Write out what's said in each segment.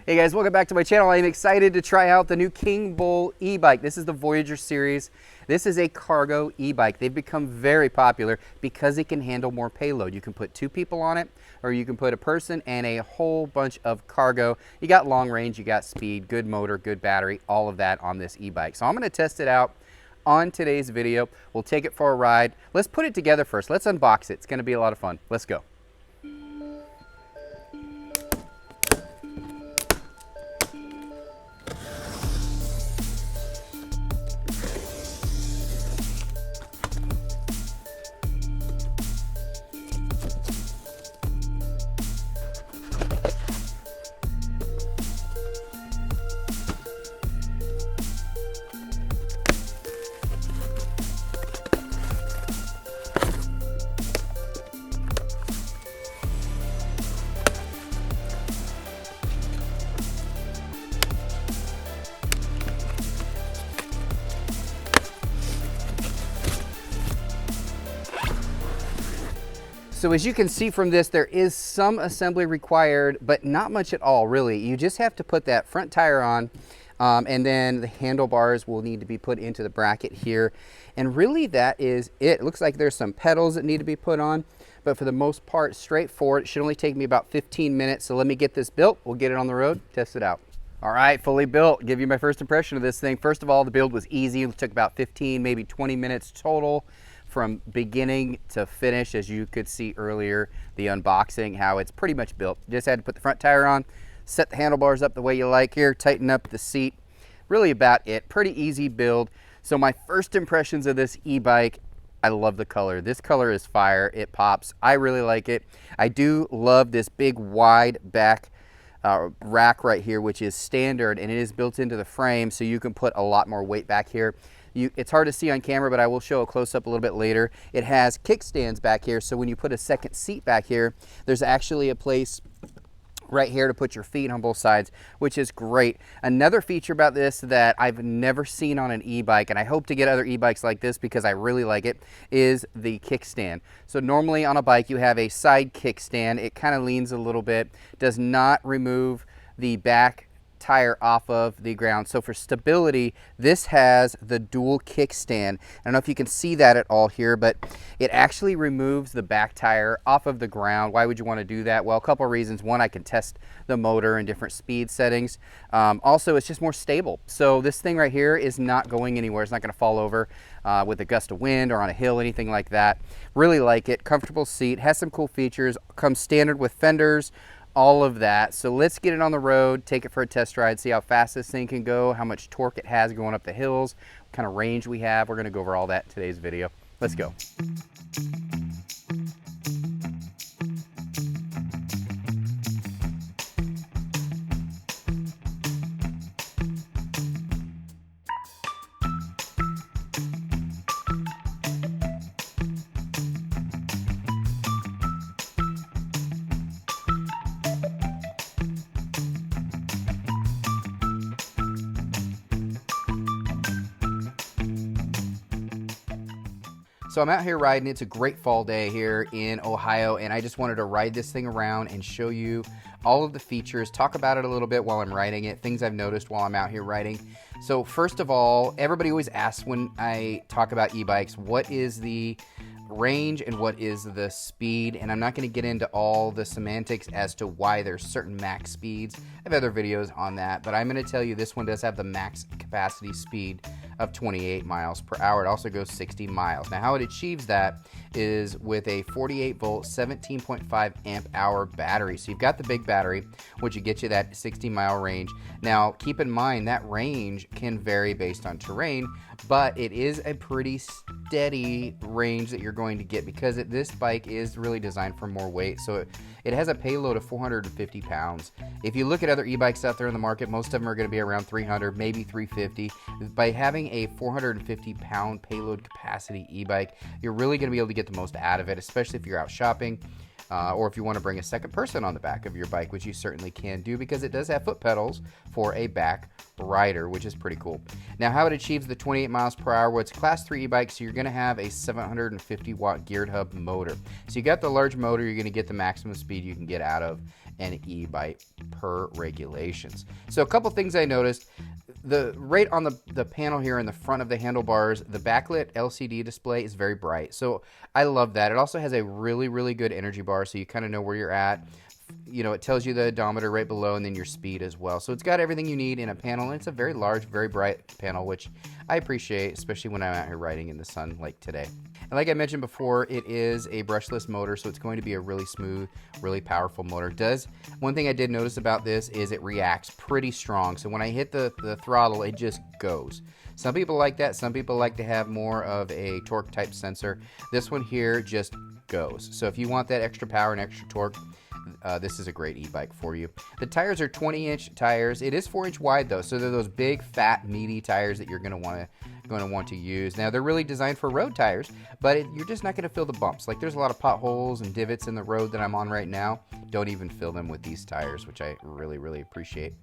Hey guys, welcome back to my channel. I'm excited to try out the new Kingbull e-bike. This is the Voyager series. This is a cargo e-bike. They've become very popular because it can handle more payload. You can put 2 people on it, or you can put a person and a whole bunch of cargo. You got long range, you got speed, good motor, good battery, all of that on this e-bike. So I'm gonna test it out on today's video. We'll take it for a ride. Let's put it together first. Let's unbox it. It's gonna be a lot of fun. Let's go. So as you can see from this, there is some assembly required, but not much at all, really. You just have to put that front tire on, and then the handlebars will need to be put into the bracket here. And really that is it. It looks like there's some pedals that need to be put on, but for the most part, straightforward. It should only take me about 15 minutes. So let me get this built. We'll get it on the road, test it out. All right, fully built. Give you my first impression of this thing. First of all, the build was easy. It took about 15, maybe 20 minutes total, from beginning to finish. As you could see earlier, the unboxing, how it's pretty much built. Just had to put the front tire on, set the handlebars up the way you like here, tighten up the seat. Really about it. Pretty easy build. So my first impressions of this e-bike, I love the color. This color is fire. It pops. I really like it. I do love this big wide back rack right here, which is standard, and it is built into the frame, so you can put a lot more weight back here. It's hard to see on camera, but I will show a close-up a little bit later. It has kickstands back here, so when you put a second seat back here, there's actually a place right here to put your feet on both sides, which is great. Another feature about this that I've never seen on an e-bike, and I hope to get other e-bikes like this because I really like it, is the kickstand. So normally on a bike you have a side kickstand. It kind of leans a little bit, does not remove the back tire off of the ground. So for stability, this has the dual kickstand. I don't know if you can see that at all here, but it actually removes the back tire off of the ground. Why would you want to do that? Well, a couple of reasons. One, I can test the motor in different speed settings. Also, it's just more stable. So this thing right here is not going anywhere. It's not going to fall over with a gust of wind or on a hill, anything like that. Really like it. Comfortable seat, has some cool features, comes standard with fenders, all of that. So let's get it on the road, take it for a test ride, see how fast this thing can go, how much torque it has going up the hills, what kind of range we have. We're going to go over all that in today's video. Let's go. So I'm out here riding. It's a great fall day here in Ohio, and I just wanted to ride this thing around and show you all of the features, talk about it a little bit while I'm riding it, things I've noticed while I'm out here riding. So first of all, everybody always asks when I talk about e-bikes, what is the range and what is the speed? And I'm not going to get into all the semantics as to why there's certain max speeds. I have other videos on that, but I'm going to tell you this one does have the max capacity speed of 28 miles per hour. It also goes 60 miles. Now, how it achieves that is with a 48 volt, 17.5 amp hour battery. So you've got the big battery, which will get you that 60-mile range. Now, keep in mind that range can vary based on terrain, but it is a pretty steady range that you're going to get because this bike is really designed for more weight. So it has a payload of 450 pounds. If you look at other e-bikes out there in the market, most of them are going to be around 300, maybe 350. By having a 450 pound payload capacity e-bike, you're really going to be able to get the most out of it, especially if you're out shopping. Or if you want to bring a second person on the back of your bike, which you certainly can do because it does have foot pedals for a back rider, which is pretty cool. Now, how it achieves the 28 miles per hour, well, it's a class 3 e-bike, so you're going to have a 750 watt geared hub motor. So you got the large motor, you're going to get the maximum speed you can get out of an e-bike per regulations. So a couple things I noticed. Right on the panel here in the front of the handlebars, the backlit LCD display is very bright. So I love that. It also has a really, really good energy bar, so you kind of know where you're at. You know, it tells you the odometer right below and then your speed as well. So it's got everything you need in a panel, and it's a very large, very bright panel, which I appreciate, especially when I'm out here riding in the sun like today. And like I mentioned before, it is a brushless motor, so it's going to be a really smooth, really powerful motor. One thing I did notice about this is it reacts pretty strong. So when I hit the throttle, it just goes. Some people like that. Some people like to have more of a torque type sensor. This one here just goes. So if you want that extra power and extra torque, this is a great e-bike for you. The tires are 20-inch tires. It is 4-inch wide though, so they're those big, fat, meaty tires that you're going to want to use. Now they're really designed for road tires, but you're just not going to feel the bumps. Like there's a lot of potholes and divots in the road that I'm on right now. Don't even feel them with these tires, which I really, really appreciate.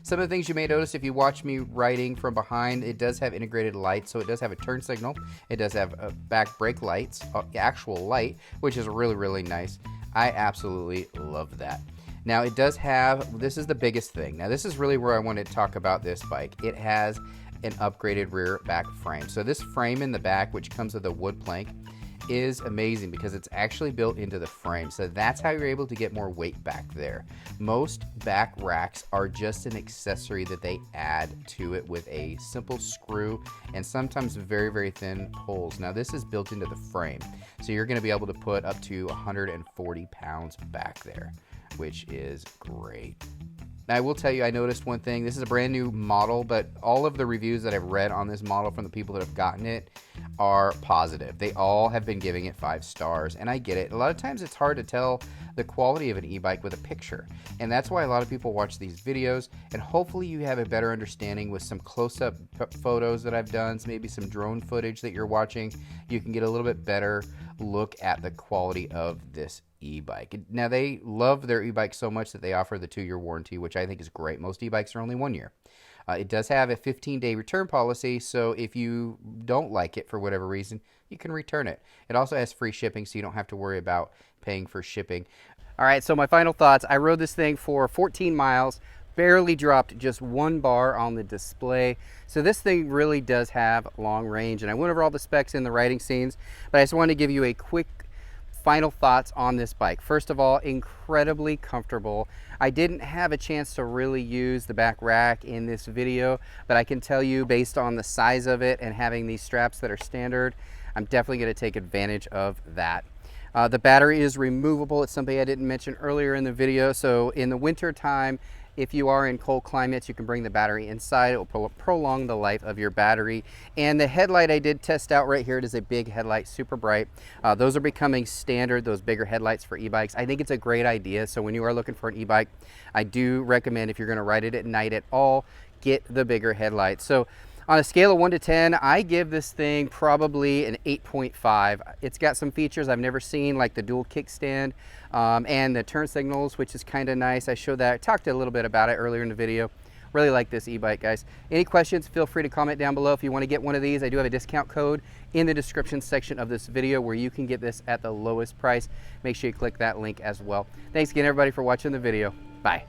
Some of the things you may notice if you watch me riding from behind, it does have integrated lights. So it does have a turn signal. It does have back brake lights, actual light, which is really, really nice. I absolutely love that. Now it does have, this is the biggest thing. Now this is really where I want to talk about this bike. It has an upgraded rear back frame. So this frame in the back, which comes with a wood plank, is amazing because it's actually built into the frame. So that's how you're able to get more weight back there. Most back racks are just an accessory that they add to it with a simple screw and sometimes very, very thin poles. Now this is built into the frame. So you're going to be able to put up to 140 pounds back there, which is great. Now, I will tell you, I noticed one thing. This is a brand new model, but all of the reviews that I've read on this model from the people that have gotten it are positive. They all have been giving it 5 stars, and I get it. A lot of times it's hard to tell the quality of an e-bike with a picture, and that's why a lot of people watch these videos, and hopefully you have a better understanding with some close-up photos that I've done, so maybe some drone footage that you're watching. You can get a little bit better look at the quality of this e-bike. Now they love their e-bike so much that they offer the 2-year warranty, which I think is great. Most e-bikes are only 1 year. It does have a 15-day return policy, so if you don't like it for whatever reason, you can return it. It also has free shipping, so you don't have to worry about paying for shipping. All right, so my final thoughts. I rode this thing for 14 miles, barely dropped just 1 bar on the display. So this thing really does have long range, and I went over all the specs in the riding scenes, but I just wanted to give you a quick final thoughts on this bike. First of all, incredibly comfortable. I didn't have a chance to really use the back rack in this video, but I can tell you based on the size of it and having these straps that are standard, I'm definitely going to take advantage of that. The battery is removable. It's something I didn't mention earlier in the video. So in the winter time, if you are in cold climates, you can bring the battery inside. It will prolong the life of your battery. And the headlight I did test out right here. It is a big headlight, super bright. Those are becoming standard, those bigger headlights for e-bikes. I think it's a great idea. So when you are looking for an e-bike, I do recommend if you're going to ride it at night at all, get the bigger headlights. So on a scale of 1 to 10, I give this thing probably an 8.5. It's got some features I've never seen, like the dual kickstand and the turn signals, which is kind of nice. I showed that. I talked a little bit about it earlier in the video. Really like this e-bike, guys. Any questions, feel free to comment down below. If you want to get one of these, I do have a discount code in the description section of this video where you can get this at the lowest price. Make sure you click that link as well. Thanks again, everybody, for watching the video. Bye.